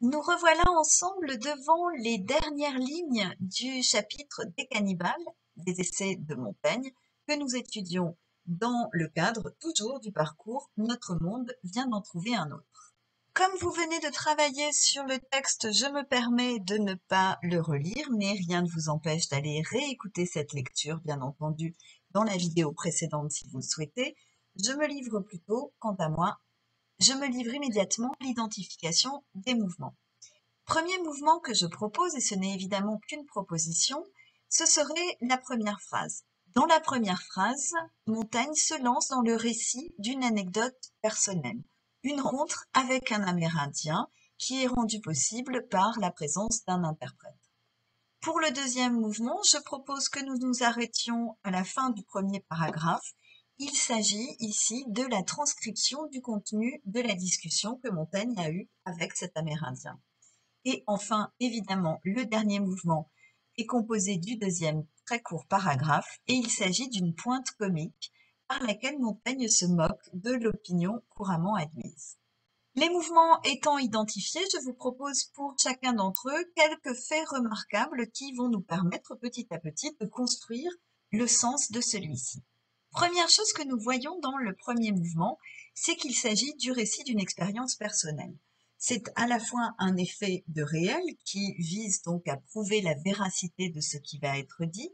Nous revoilà ensemble devant les dernières lignes du chapitre des cannibales, des essais de Montaigne, que nous étudions dans le cadre toujours du parcours Notre monde vient d'en trouver un autre. Comme vous venez de travailler sur le texte, je me permets de ne pas le relire, mais rien ne vous empêche d'aller réécouter cette lecture, bien entendu, dans la vidéo précédente si vous le souhaitez. Je me livre plutôt, quant à moi, je me livre immédiatement à l'identification des mouvements. Premier mouvement que je propose, et ce n'est évidemment qu'une proposition, ce serait la première phrase. Dans la première phrase, Montaigne se lance dans le récit d'une anecdote personnelle, une rencontre avec un Amérindien qui est rendue possible par la présence d'un interprète. Pour le deuxième mouvement, je propose que nous nous arrêtions à la fin du premier paragraphe. Il s'agit ici de la transcription du contenu de la discussion que Montaigne a eue avec cet Amérindien. Et enfin, évidemment, le dernier mouvement est composé du deuxième très court paragraphe et il s'agit d'une pointe comique par laquelle Montaigne se moque de l'opinion couramment admise. Les mouvements étant identifiés, je vous propose pour chacun d'entre eux quelques faits remarquables qui vont nous permettre petit à petit de construire le sens de celui-ci. Première chose que nous voyons dans le premier mouvement, c'est qu'il s'agit du récit d'une expérience personnelle. C'est à la fois un effet de réel qui vise donc à prouver la véracité de ce qui va être dit,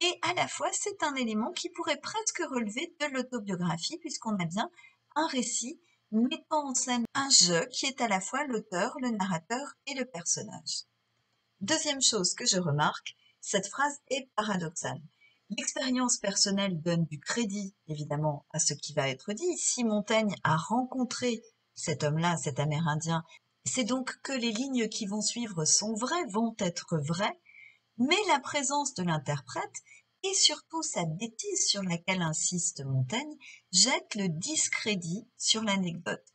et à la fois c'est un élément qui pourrait presque relever de l'autobiographie puisqu'on a bien un récit mettant en scène un jeu qui est à la fois l'auteur, le narrateur et le personnage. Deuxième chose que je remarque, cette phrase est paradoxale. L'expérience personnelle donne du crédit, évidemment, à ce qui va être dit. Si Montaigne a rencontré cet homme-là, cet Amérindien, c'est donc que les lignes qui vont suivre sont vraies, vont être vraies, mais la présence de l'interprète et surtout sa bêtise sur laquelle insiste Montaigne jette le discrédit sur l'anecdote.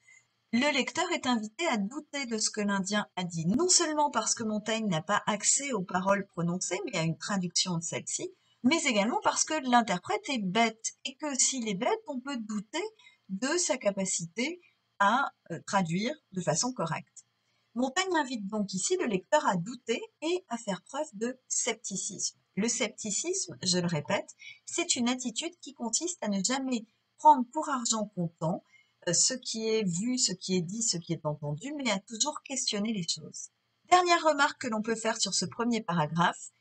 Le lecteur est invité à douter de ce que l'Indien a dit, non seulement parce que Montaigne n'a pas accès aux paroles prononcées, mais à une traduction de celles-ci, mais également parce que l'interprète est bête, et que s'il est bête, on peut douter de sa capacité à traduire de façon correcte. Montaigne invite donc ici le lecteur à douter et à faire preuve de scepticisme. Le scepticisme, je le répète, c'est une attitude qui consiste à ne jamais prendre pour argent comptant ce qui est vu, ce qui est dit, ce qui est entendu, mais à toujours questionner les choses. Dernière remarque que l'on peut faire sur ce premier paragraphe,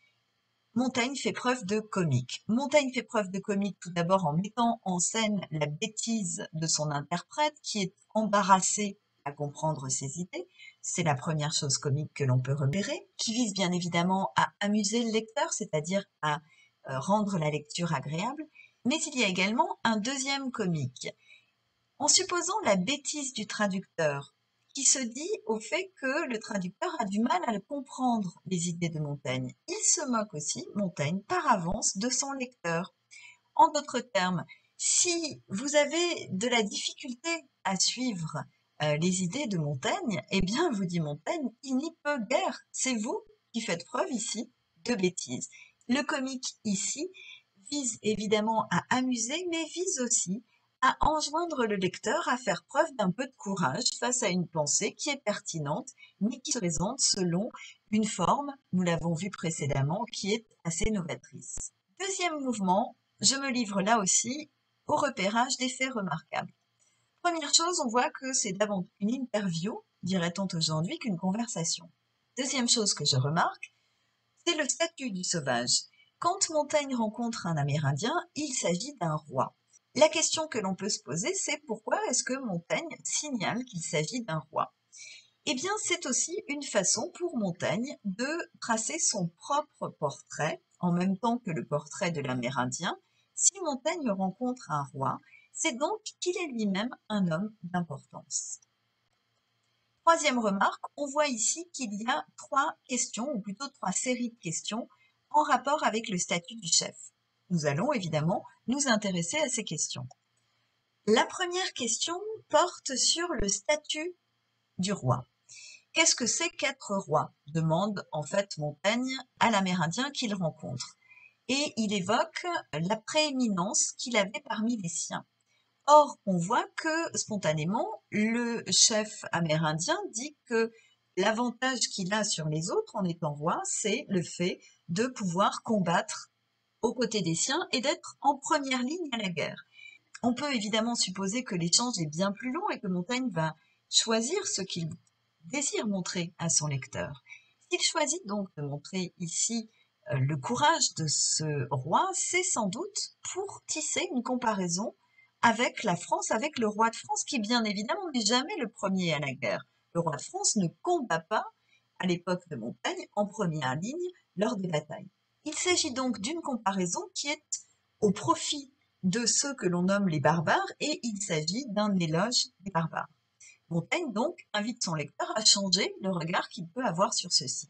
Montaigne fait preuve de comique. Montaigne fait preuve de comique tout d'abord en mettant en scène la bêtise de son interprète qui est embarrassé à comprendre ses idées. C'est la première chose comique que l'on peut repérer, qui vise bien évidemment à amuser le lecteur, c'est-à-dire à rendre la lecture agréable. Mais il y a également un deuxième comique. En supposant la bêtise du traducteur, qui se dit au fait que le traducteur a du mal à comprendre les idées de Montaigne. Il se moque aussi, Montaigne, par avance de son lecteur. En d'autres termes, si vous avez de la difficulté à suivre les idées de Montaigne, eh bien, vous dit Montaigne, il n'y peut guère. C'est vous qui faites preuve ici de bêtise. Le comique ici vise évidemment à amuser, mais vise aussi à enjoindre le lecteur à faire preuve d'un peu de courage face à une pensée qui est pertinente, mais qui se présente selon une forme, nous l'avons vu précédemment, qui est assez novatrice. Deuxième mouvement, je me livre là aussi au repérage des faits remarquables. Première chose, on voit que c'est davantage une interview, dirait-on aujourd'hui, qu'une conversation. Deuxième chose que je remarque, c'est le statut du sauvage. Quand Montaigne rencontre un Amérindien, il s'agit d'un roi. La question que l'on peut se poser, c'est pourquoi est-ce que Montaigne signale qu'il s'agit d'un roi? Eh bien, c'est aussi une façon pour Montaigne de tracer son propre portrait, en même temps que le portrait de l'Amérindien. Si Montaigne rencontre un roi, c'est donc qu'il est lui-même un homme d'importance. Troisième remarque, on voit ici qu'il y a trois questions, ou plutôt trois séries de questions, en rapport avec le statut du chef. Nous allons évidemment nous intéresser à ces questions. La première question porte sur le statut du roi. Qu'est-ce que c'est qu'être roi? Demande en fait Montaigne à l'Amérindien qu'il rencontre. Et il évoque la prééminence qu'il avait parmi les siens. Or, on voit que spontanément, le chef amérindien dit que l'avantage qu'il a sur les autres en étant roi, c'est le fait de pouvoir combattre aux côtés des siens et d'être en première ligne à la guerre. On peut évidemment supposer que l'échange est bien plus long et que Montaigne va choisir ce qu'il désire montrer à son lecteur. S'il choisit donc de montrer ici le courage de ce roi, c'est sans doute pour tisser une comparaison avec la France, avec le roi de France, qui bien évidemment n'est jamais le premier à la guerre. Le roi de France ne combat pas, à l'époque de Montaigne, en première ligne lors des batailles. Il s'agit donc d'une comparaison qui est au profit de ceux que l'on nomme les barbares, et il s'agit d'un éloge des barbares. Montaigne donc invite son lecteur à changer le regard qu'il peut avoir sur ceux-ci.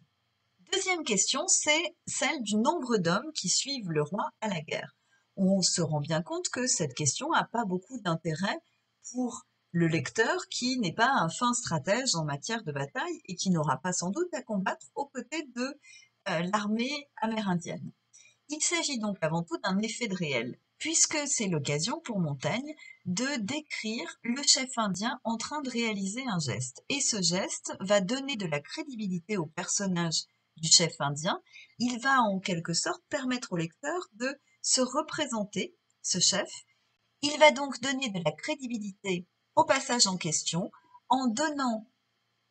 Deuxième question, c'est celle du nombre d'hommes qui suivent le roi à la guerre. On se rend bien compte que cette question n'a pas beaucoup d'intérêt pour le lecteur qui n'est pas un fin stratège en matière de bataille et qui n'aura pas sans doute à combattre aux côtés de l'armée amérindienne. Il s'agit donc avant tout d'un effet de réel, puisque c'est l'occasion pour Montaigne de décrire le chef indien en train de réaliser un geste. Et ce geste va donner de la crédibilité au personnage du chef indien. Il va en quelque sorte permettre au lecteur de se représenter ce chef. Il va donc donner de la crédibilité au passage en question en donnant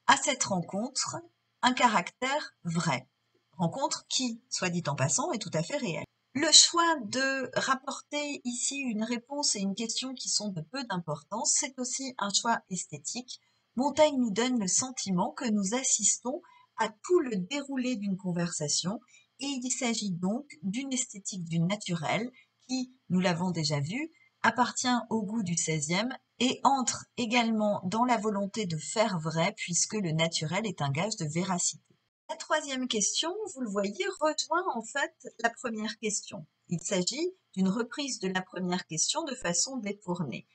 à cette rencontre un caractère vrai. Rencontre qui, soit dit en passant, est tout à fait réelle. Le choix de rapporter ici une réponse et une question qui sont de peu d'importance, c'est aussi un choix esthétique. Montaigne nous donne le sentiment que nous assistons à tout le déroulé d'une conversation et il s'agit donc d'une esthétique du naturel qui, nous l'avons déjà vu, appartient au goût du XVIe et entre également dans la volonté de faire vrai puisque le naturel est un gage de véracité. La troisième question, vous le voyez, rejoint en fait la première question. Il s'agit d'une reprise de la première question de façon détournée.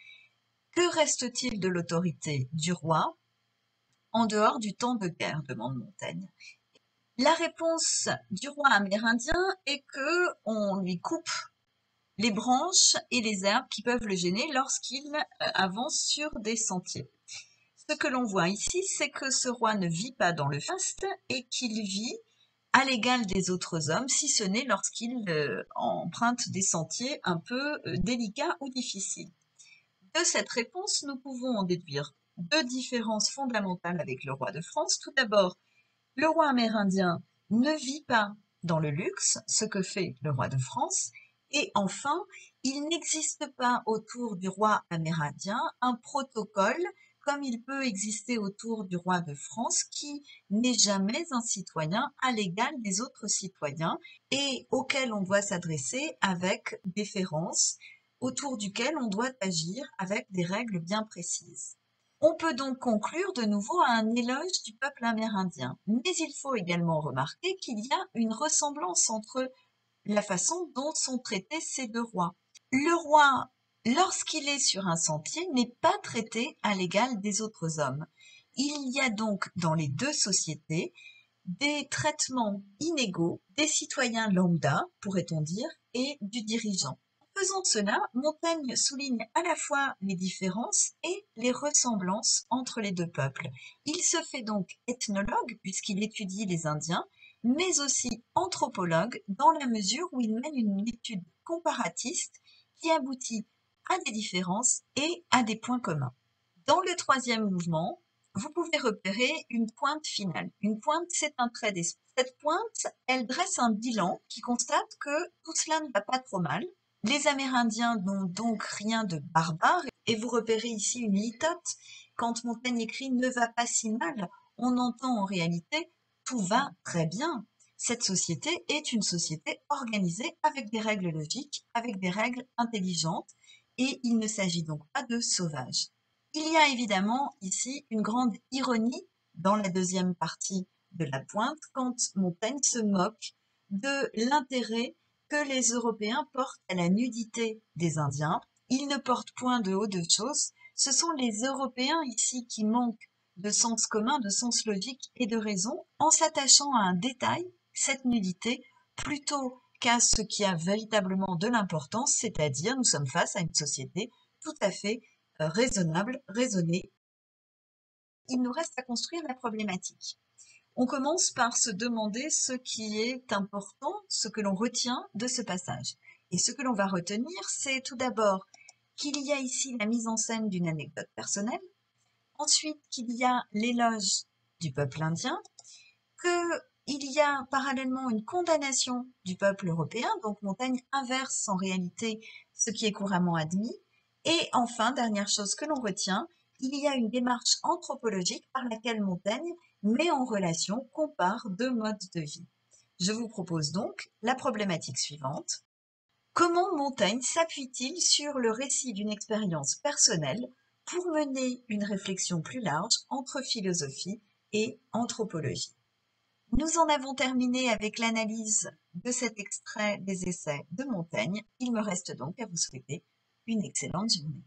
Que reste-t-il de l'autorité du roi en dehors du temps de guerre, demande Montaigne. La réponse du roi amérindien est que on lui coupe les branches et les herbes qui peuvent le gêner lorsqu'il avance sur des sentiers. Ce que l'on voit ici, c'est que ce roi ne vit pas dans le faste et qu'il vit à l'égal des autres hommes, si ce n'est lorsqu'il emprunte des sentiers un peu délicats ou difficiles. De cette réponse, nous pouvons en déduire deux différences fondamentales avec le roi de France. Tout d'abord, le roi amérindien ne vit pas dans le luxe, ce que fait le roi de France, et enfin, il n'existe pas autour du roi amérindien un protocole comme il peut exister autour du roi de France qui n'est jamais un citoyen à l'égal des autres citoyens et auquel on doit s'adresser avec déférence, autour duquel on doit agir avec des règles bien précises. On peut donc conclure de nouveau à un éloge du peuple amérindien, mais il faut également remarquer qu'il y a une ressemblance entre la façon dont sont traités ces deux rois. Le roi, lorsqu'il est sur un sentier, n'est pas traité à l'égal des autres hommes. Il y a donc dans les deux sociétés des traitements inégaux des citoyens lambda, pourrait-on dire, et du dirigeant. En faisant cela, Montaigne souligne à la fois les différences et les ressemblances entre les deux peuples. Il se fait donc ethnologue puisqu'il étudie les Indiens, mais aussi anthropologue dans la mesure où il mène une étude comparatiste qui aboutit à des différences et à des points communs. Dans le troisième mouvement, vous pouvez repérer une pointe finale. Une pointe, c'est un trait d'esprit. Cette pointe, elle dresse un bilan qui constate que tout cela ne va pas trop mal. Les Amérindiens n'ont donc rien de barbare. Et vous repérez ici une litote. Quand Montaigne écrit « ne va pas si mal », on entend en réalité « tout va très bien ». Cette société est une société organisée avec des règles logiques, avec des règles intelligentes, et il ne s'agit donc pas de sauvages. Il y a évidemment ici une grande ironie dans la deuxième partie de la pointe quand Montaigne se moque de l'intérêt que les Européens portent à la nudité des Indiens. Ils ne portent point de haut de choses. Ce sont les Européens ici qui manquent de sens commun, de sens logique et de raison en s'attachant à un détail, cette nudité, plutôt qu'à ce qui a véritablement de l'importance, c'est-à-dire nous sommes face à une société tout à fait raisonnable, raisonnée. Il nous reste à construire la problématique. On commence par se demander ce qui est important, ce que l'on retient de ce passage. Et ce que l'on va retenir, c'est tout d'abord qu'il y a ici la mise en scène d'une anecdote personnelle, ensuite qu'il y a l'éloge du peuple indien, qu'il y a parallèlement une condamnation du peuple européen, donc Montaigne inverse en réalité ce qui est couramment admis, et enfin, dernière chose que l'on retient, il y a une démarche anthropologique par laquelle Montaigne met en relation, compare deux modes de vie. Je vous propose donc la problématique suivante. Comment Montaigne s'appuie-t-il sur le récit d'une expérience personnelle pour mener une réflexion plus large entre philosophie et anthropologie? Nous en avons terminé avec l'analyse de cet extrait des essais de Montaigne. Il me reste donc à vous souhaiter une excellente journée.